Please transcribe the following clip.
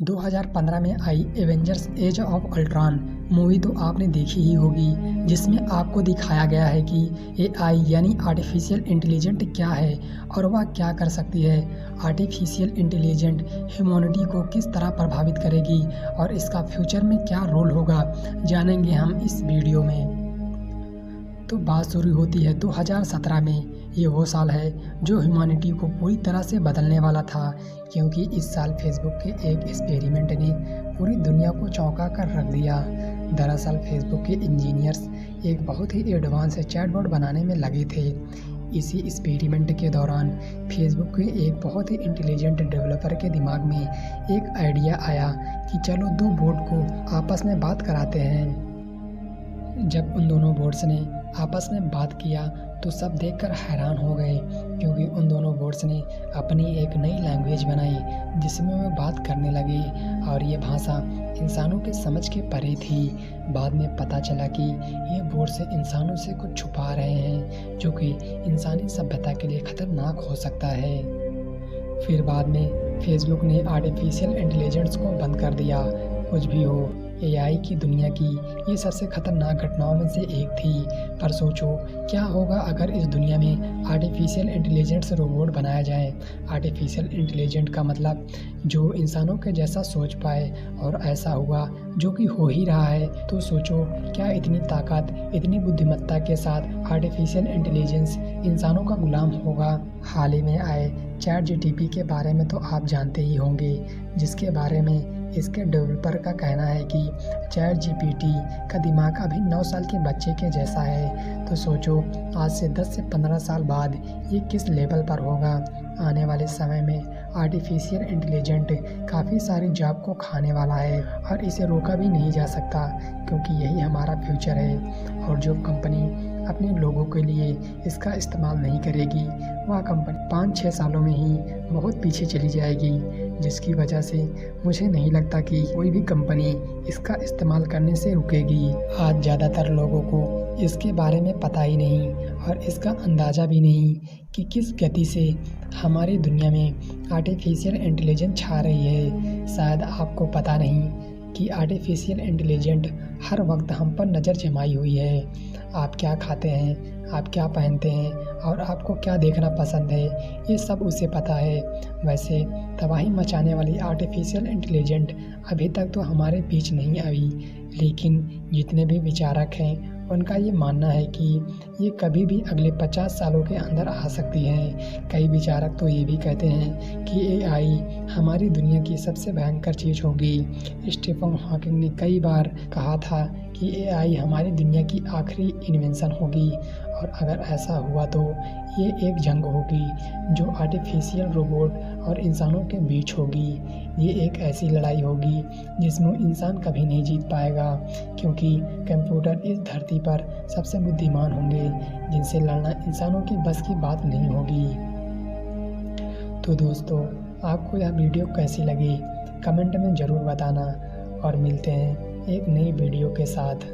2015 में आई Avengers age of Ultron movie तो आपने देखी ही होगी, जिसमें आपको दिखाया गया है कि एआई यानी आर्टिफिशियल इंटेलिजेंट क्या है और वह क्या कर सकती है। आर्टिफिशियल इंटेलिजेंट ह्यूमैनिटी को किस तरह प्रभावित करेगी और इसका फ्यूचर में क्या रोल होगा, जानेंगे हम इस वीडियो में। तो बात शुरू होती है 2017 में। ये वो साल है जो ह्यूमैनिटी को पूरी तरह से बदलने वाला था, क्योंकि इस साल फेसबुक के एक एक्सपेरिमेंट ने पूरी दुनिया को चौंका कर रख दिया। दरअसल फेसबुक के इंजीनियर्स एक बहुत ही एडवांस चैटबॉट बनाने में लगे थे। इसी एक्सपेरिमेंट के दौरान फेसबुक के एक बहुत ही इंटेलिजेंट डेवलपर के दिमाग में एक आइडिया आया कि चलो दो बोट को आपस में बात कराते हैं। जब उन दोनों बोट्स ने आपस में बात किया तो सब देखकर हैरान हो गए, क्योंकि उन दोनों बोट्स ने अपनी एक नई लैंग्वेज बनाई जिसमें वे बात करने लगे और ये भाषा इंसानों के समझ के परे थी। बाद में पता चला कि ये बोट्स इंसानों से कुछ छुपा रहे हैं, जो कि इंसानी सभ्यता के लिए खतरनाक हो सकता है। फिर बाद में फेसबुक ने आर्टिफिशियल इंटेलिजेंस को बंद कर दिया। कुछ भी हो, एआई की दुनिया की ये सबसे खतरनाक घटनाओं में से एक थी। पर सोचो क्या होगा अगर इस दुनिया में आर्टिफिशियल इंटेलिजेंस रोबोट बनाया जाए। आर्टिफिशियल इंटेलिजेंट का मतलब जो इंसानों के जैसा सोच पाए, और ऐसा हुआ जो कि हो ही रहा है। तो सोचो क्या इतनी ताकत, इतनी बुद्धिमत्ता के साथ आर्टिफिशियल इंटेलिजेंस इंसानों का गुलाम होगा। हाल ही में आए चैटजीपीटी के बारे में तो आप जानते ही होंगे, जिसके बारे में इसके डेवलपर का कहना है कि चैटजीपीटी का दिमाग अभी 9 साल के बच्चे के जैसा है। तो सोचो आज से 10 से 15 साल बाद ये किस लेवल पर होगा। आने वाले समय में आर्टिफिशियल इंटेलिजेंट काफ़ी सारी जॉब को खाने वाला है और इसे रोका भी नहीं जा सकता, क्योंकि यही हमारा फ्यूचर है। और जो कंपनी अपने लोगों के लिए इसका इस्तेमाल नहीं करेगी, वह कंपनी 5-6 सालों में ही बहुत पीछे चली जाएगी, जिसकी वजह से मुझे नहीं लगता कि कोई भी कंपनी इसका इस्तेमाल करने से रुकेगी। आज ज़्यादातर लोगों को इसके बारे में पता ही नहीं और इसका अंदाज़ा भी नहीं कि किस गति से हमारी दुनिया में आर्टिफिशियल इंटेलिजेंस छा रही है। शायद आपको पता नहीं कि आर्टिफिशियल इंटेलिजेंट हर वक्त हम पर नज़र जमाई हुई है। आप क्या खाते हैं, आप क्या पहनते हैं और आपको क्या देखना पसंद है, ये सब उसे पता है। वैसे तबाही मचाने वाली आर्टिफिशियल इंटेलिजेंट अभी तक तो हमारे बीच नहीं आई, लेकिन जितने भी विचारक हैं उनका ये मानना है कि ये कभी भी अगले 50 सालों के अंदर आ सकती हैं। कई विचारक तो ये भी कहते हैं कि एआई हमारी दुनिया की सबसे भयंकर चीज़ होगी। स्टीफन हॉकिंग ने कई बार कहा था कि एआई हमारी दुनिया की आखिरी इन्वेंशन होगी, और अगर ऐसा हुआ तो ये एक जंग होगी जो आर्टिफिशियल रोबोट और इंसानों के बीच होगी। ये एक ऐसी लड़ाई होगी जिसमें इंसान कभी नहीं जीत पाएगा, क्योंकि कंप्यूटर इस धरती पर सबसे बुद्धिमान होंगे, जिनसे लड़ना इंसानों की बस की बात नहीं होगी। तो दोस्तों, आपको यह वीडियो कैसी लगी कमेंट में ज़रूर बताना, और मिलते हैं एक नई वीडियो के साथ।